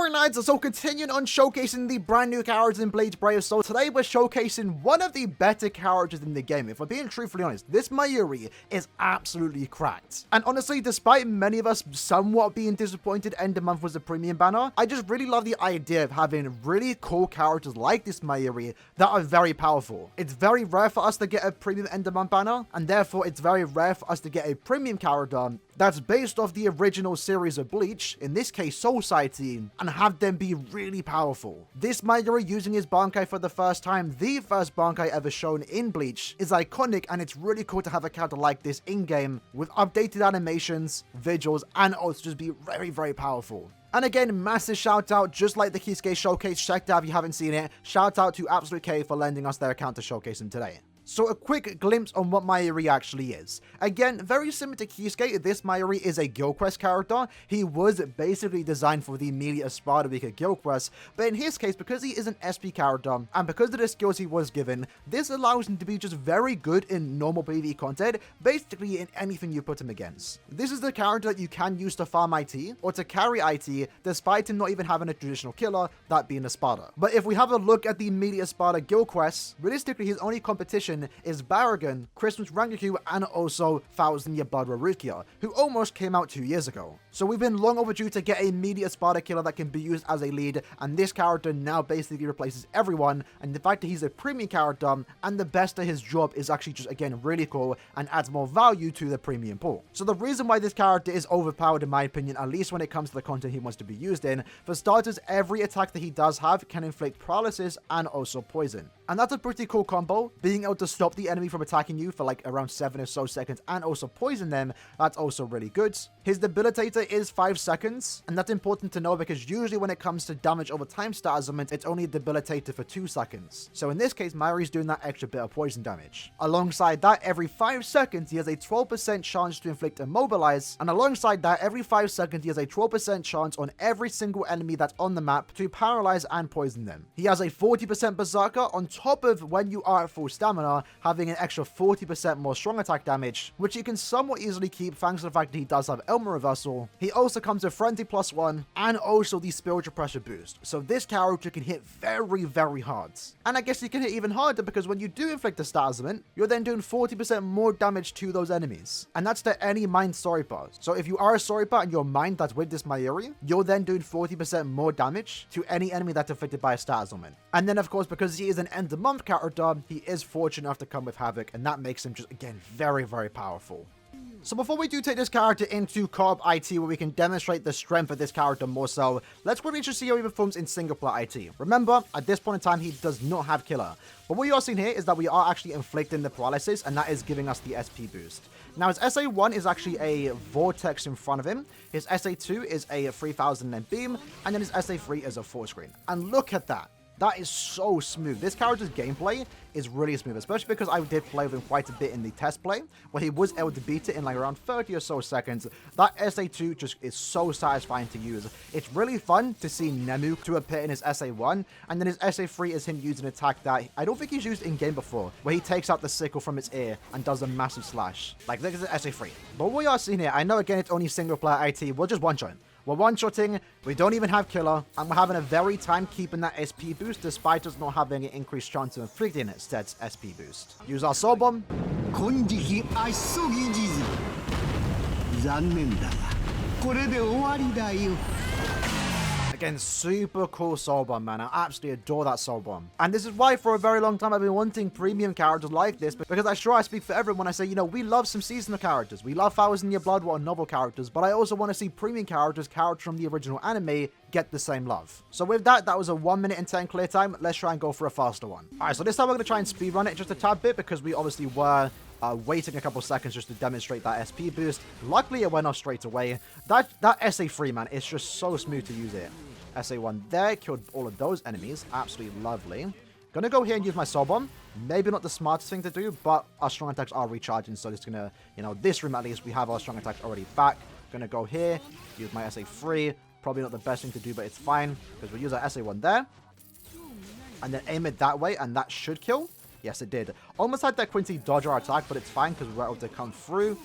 Alright lads, so continuing on showcasing the brand new characters in Bleach Brave. So today we're showcasing one of the better characters in the game. If we're being truthfully honest, this Mayuri is absolutely cracked. And honestly, despite many of us somewhat being disappointed End of Month was a premium banner, I just really love the idea of having really cool characters like this Mayuri that are very powerful. It's very rare for us to get a premium End of Month banner, and therefore it's very rare for us to get a premium character that's based off the original series of Bleach, in this case Soul Society, and have them be really powerful. This Mayuri using his Bankai for the first time, the first Bankai ever shown in Bleach, is iconic, and it's really cool to have a character like this in-game with updated animations, visuals, and also just be very, very powerful. And again, massive shout out, just like the Kisuke showcase, check it out if you haven't seen it. Shout out to Absolute K for lending us their account to showcase him today. So a quick glimpse on what Mayuri actually is. Again, very similar to Kisuke, this Mayuri is a Guild Quest character. He was basically designed for the immediate Sparta Week Guild Quest, but in his case, because he is an SP character, and because of the skills he was given, this allows him to be just very good in normal PvE content, basically in anything you put him against. This is the character that you can use to farm IT, or to carry IT, despite him not even having a traditional killer, that being a Sparta. But if we have a look at the immediate Sparta Guild Quests, realistically his only competition is Baragon, Christmas Rangaku, and also 1000-Year Blood Rukia, who almost came out 2 years ago. So we've been long overdue to get a immediate Sparta killer that can be used as a lead, and this character now basically replaces everyone, and the fact that he's a premium character, and the best at his job is actually just, again, really cool, and adds more value to the premium pool. So the reason why this character is overpowered, in my opinion, at least when it comes to the content he wants to be used in, for starters, every attack that he does have can inflict paralysis and also poison. And that's a pretty cool combo, being able to stop the enemy from attacking you for like around 7 or so seconds and also poison them. That's also really good. His debilitator is 5 seconds, and that's important to know because usually when it comes to damage over time stat assignment, it's only a debilitator for 2 seconds. So in this case, Mayuri's doing that extra bit of poison damage. Alongside that, every 5 seconds, he has a 12% chance to inflict Immobilize, and alongside that, every 5 seconds, he has a 12% chance on every single enemy that's on the map to paralyze and poison them. He has a 40% Berserker on top of when you are at full stamina, having an extra 40% more strong attack damage, which he can somewhat easily keep thanks to the fact that he does have Elmer Reversal. He also comes with Frenzy +1 and also the Spiritual Pressure boost. So this character can hit very, very hard. And I guess he can hit even harder because when you do inflict a stat assignment, you're then doing 40% more damage to those enemies. And that's to any Mind Soripa. So if you are a Soripa and you're Mind that's with this Mayuri, you're then doing 40% more damage to any enemy that's affected by a stat assignment. And then of course, because he is an End of Month character, he is fortunate enough to come with Havoc, and that makes him just, again, very, very powerful. So before we do take this character into co-op IT, where we can demonstrate the strength of this character more so, let's quickly just see how he performs in single player IT. Remember, at this point in time, he does not have killer. But what you are seeing here is that we are actually inflicting the paralysis, and that is giving us the SP boost. Now, his SA1 is actually a Vortex in front of him. His SA2 is a 3000 and beam, and then his SA3 is a 4 screen. And look at that. That is so smooth. This character's gameplay is really smooth, especially because I did play with him quite a bit in the test play, where he was able to beat it in like around 30 or so seconds. That SA2 just is so satisfying to use. It's really fun to see Nemu to appear in his SA1, and then his SA3 is him using an attack that I don't think he's used in-game before, where he takes out the sickle from his ear and does a massive slash. Like, this is SA3. But what you are seeing here, I know again it's only single player IT, we're just one-shotting. We're one-shotting, we don't even have killer, and we're having a very time keeping that SP boost despite us not having an increased chance of inflicting instead SP boost. Use our Soul Bomb. Again, super cool Soul Bomb, man. I absolutely adore that Soul Bomb. And this is why for a very long time I've been wanting premium characters like this, because I'm sure I speak for everyone when I say, you know, we love some seasonal characters. We love 1000-Year Blood War novel characters, but I also want to see premium characters from the original anime get the same love. So with that, that was a 1 minute and 10 clear time. Let's try and go for a faster one. All right, so this time we're going to try and speedrun it just a tad bit because we obviously were waiting a couple seconds just to demonstrate that SP boost. Luckily, it went off straight away. That SA3, man, it's just so smooth to use it. SA1 there, killed all of those enemies. Absolutely lovely. Gonna go here and use my Soul Bomb. Maybe not the smartest thing to do, but our strong attacks are recharging, so just gonna, you know, this room at least, we have our strong attacks already back. Gonna go here, use my SA3. Probably not the best thing to do, but it's fine, because we'll use our SA1 there. And then aim it that way, and that should kill. Yes, it did. Almost had that Quincy dodge our attack, but it's fine, because we were able to come through.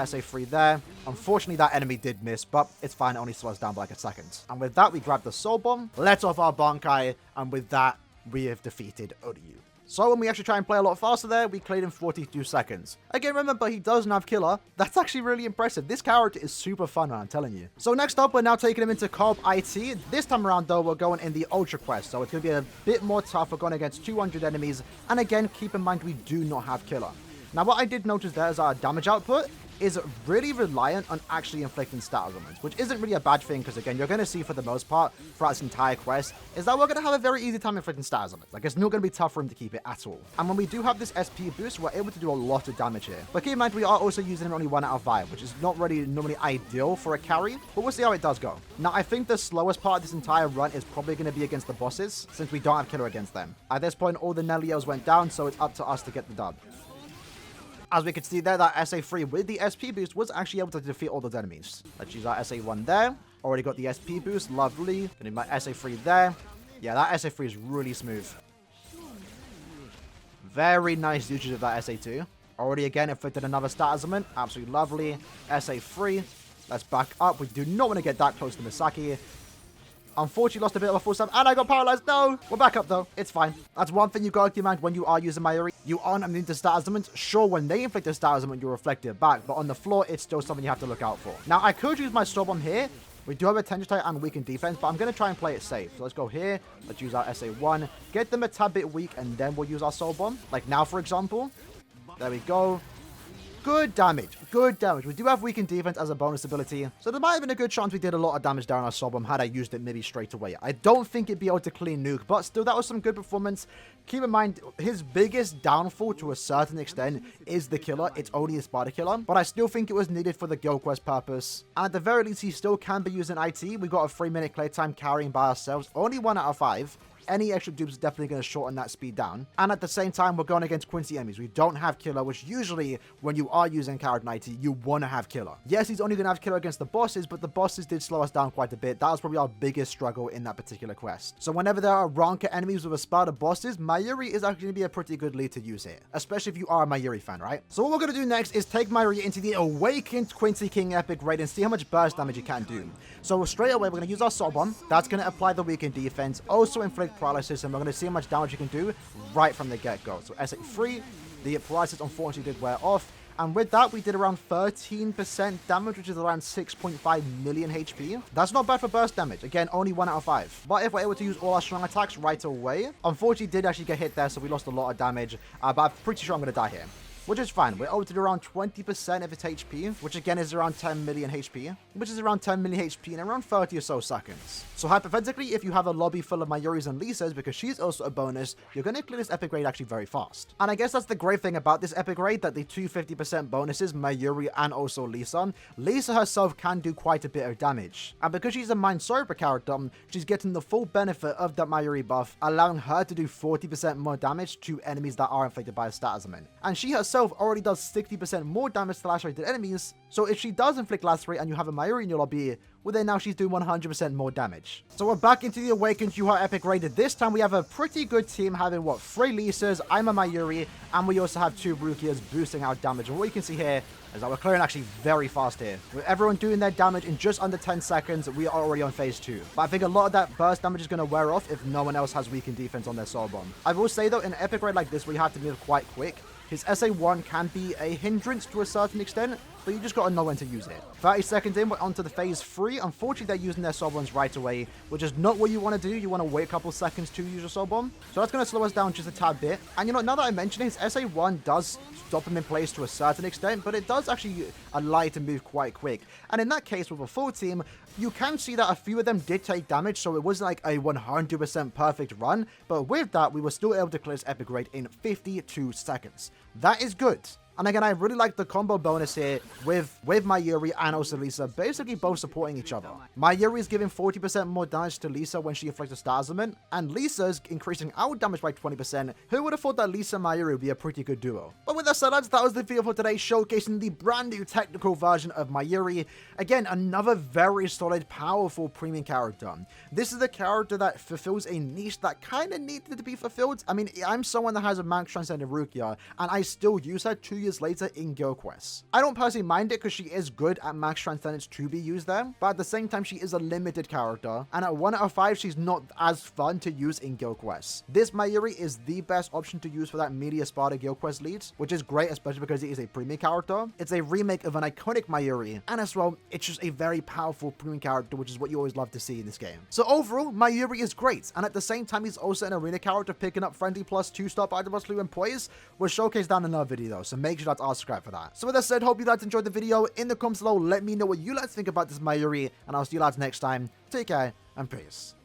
SA3 there. Unfortunately, that enemy did miss, but it's fine. It only slows down by like a second. And with that, we grab the Soul Bomb, let off our Bankai, and with that, we have defeated Oryu. So when we actually try and play a lot faster there, we cleared in 42 seconds. Again, remember, he doesn't have Killer. That's actually really impressive. This character is super fun, I'm telling you. So next up, we're now taking him into Cobb IT. This time around, though, we're going in the Ultra Quest. So it's going to be a bit more tough. We're going against 200 enemies. And again, keep in mind, we do not have Killer. Now, what I did notice there is our damage output is really reliant on actually inflicting stat elements, which isn't really a bad thing, because again, you're going to see for the most part throughout this entire quest is that we're going to have a very easy time inflicting stat elements. Like, it's not going to be tough for him to keep it at all. And when we do have this SP boost, we're able to do a lot of damage here. But keep in mind, we are also using him only 1 out of 5, which is not really normally ideal for a carry, but we'll see how it does go. Now, I think the slowest part of this entire run is probably going to be against the bosses, since we don't have Killer against them. At this point, all the Nelios went down, so it's up to us to get the dub. As we can see there, that SA3 with the SP boost was actually able to defeat all those enemies. Let's use our SA1 there. Already got the SP boost. Lovely. Gonna do my SA3 there. Yeah, that SA3 is really smooth. Very nice usage of that SA2. Already again inflicted another stat element. Absolutely lovely. SA3. Let's back up. We do not want to get that close to Misaki. Unfortunately, lost a bit of a full stab, and I got paralyzed. No! We're back up, though. It's fine. That's one thing you got to keep in mind when you are using Mayuri. You aren't immune to stat elements. Sure, when they inflict a stat element, you reflect it back, but on the floor, it's still something you have to look out for. Now, I could use my Soul Bomb here. We do have a Tension Type and weakened defense, but I'm going to try and play it safe. So let's go here. Let's use our SA1. Get them a tad bit weak, and then we'll use our Soul Bomb. Like now, for example. There we go. Good damage. Good damage. We do have weakened defense as a bonus ability, so there might have been a good chance we did a lot of damage down our Soul Bomb had I used it maybe straight away. I don't think it'd be able to clean nuke, but still, that was some good performance. Keep in mind, his biggest downfall to a certain extent is the Killer. It's only a Spider Killer, but I still think it was needed for the Guild Quest purpose. And at the very least, he still can be used in IT. We got a 3-minute clear time carrying by ourselves. Only 1 out of 5. Any extra dupes is definitely going to shorten that speed down. And at the same time, we're going against Quincy enemies. We don't have Killer, which usually, when you are using character in IT, you want to have Killer. Yes, he's only going to have Killer against the bosses, but the bosses did slow us down quite a bit. That was probably our biggest struggle in that particular quest. So whenever there are ranked enemies with a Sparta bosses, Mayuri is actually going to be a pretty good lead to use here. Especially if you are a Mayuri fan, right? So what we're going to do next is take Mayuri into the Awakened Quincy King Epic Raid and see how much burst damage he can do. So straight away, we're going to use our Soul Bomb. That's going to apply the weakened defense, also inflict paralysis, and we're going to see how much damage you can do right from the get-go. So SA3, the paralysis unfortunately did wear off, and with that we did around 13% damage, which is around 6.5 million HP. That's not bad for burst damage. Again, only 1 out of 5. But if we're able to use all our strong attacks right away, unfortunately did actually get hit there, so we lost a lot of damage, but I'm pretty sure I'm going to die here. Which is fine. We're able to do around 20% of its HP, which again is around 10 million HP, which is around 10 million HP in around 30 or so seconds. So hypothetically, if you have a lobby full of Mayuris and Lisas, because she's also a bonus, you're going to clear this epic raid actually very fast. And I guess that's the great thing about this epic raid, that the two 50% bonuses, Mayuri and also Lisa, Lisa herself can do quite a bit of damage. And because she's a Mind Sober character, she's getting the full benefit of that Mayuri buff, allowing her to do 40% more damage to enemies that are inflicted by a stat element. And she herself already does 60% more damage to lacerated enemies, so if she does inflict lacerate and you have a Mayuri in your lobby, well then now she's doing 100% more damage. So we're back into the Awakened Yuha Epic Raid. This time we have a pretty good team having, what, 3 Lisas, I'm a Mayuri, and we also have 2 Rukias boosting our damage. And what you can see here is that we're clearing actually very fast here. With everyone doing their damage in just under 10 seconds, we are already on phase 2. But I think a lot of that burst damage is going to wear off if no one else has weakened defense on their Soul Bomb. I will say though, in an epic raid like this where you have to move quite quick, his SA1 can be a hindrance to a certain extent, but you just got to know when to use it. 30 seconds in, we're on to the phase 3. Unfortunately, they're using their Soul Bombs right away, which is not what you want to do. You want to wait a couple seconds to use your Soul Bomb. So that's going to slow us down just a tad bit. And you know, now that I mention it, his SA1 does stop him in place to a certain extent, but it does actually allow you to move quite quick. And in that case, with a full team, you can see that a few of them did take damage, so it wasn't like a 100% perfect run, but with that, we were still able to clear this epic raid in 52 seconds. That is good. And again, I really like the combo bonus here with Mayuri and also Lisa, basically both supporting each other. Mayuri is giving 40% more damage to Lisa when she inflicts a star element, and Lisa's increasing our damage by 20%. Who would have thought that Lisa and Mayuri would be a pretty good duo? But with that said, lads, that was the video for today, showcasing the brand new technical version of Mayuri. Again, another very solid, powerful premium character. This is a character that fulfills a niche that kind of needed to be fulfilled. I mean, I'm someone that has a Max Transcendent Rukia, and I still use her to years later in Guild Quests. I don't personally mind it because she is good at max transcendence to be used there, but at the same time she is a limited character, and at 1 out of 5 she's not as fun to use in Guild Quests. This Mayuri is the best option to use for that Media Sparta Guild Quest leads, which is great, especially because it is a premium character. It's a remake of an iconic Mayuri, and as well, it's just a very powerful premium character, which is what you always love to see in this game. So overall, Mayuri is great, and at the same time, he's also an arena character picking up friendly plus 2-star item plus and poise, was showcased down in another video, so make sure to subscribe for that. So with that said, hope you guys enjoyed the video. In the comments below, let me know what you guys think about this Mayuri, and I'll see you lads next time. Take care, and peace.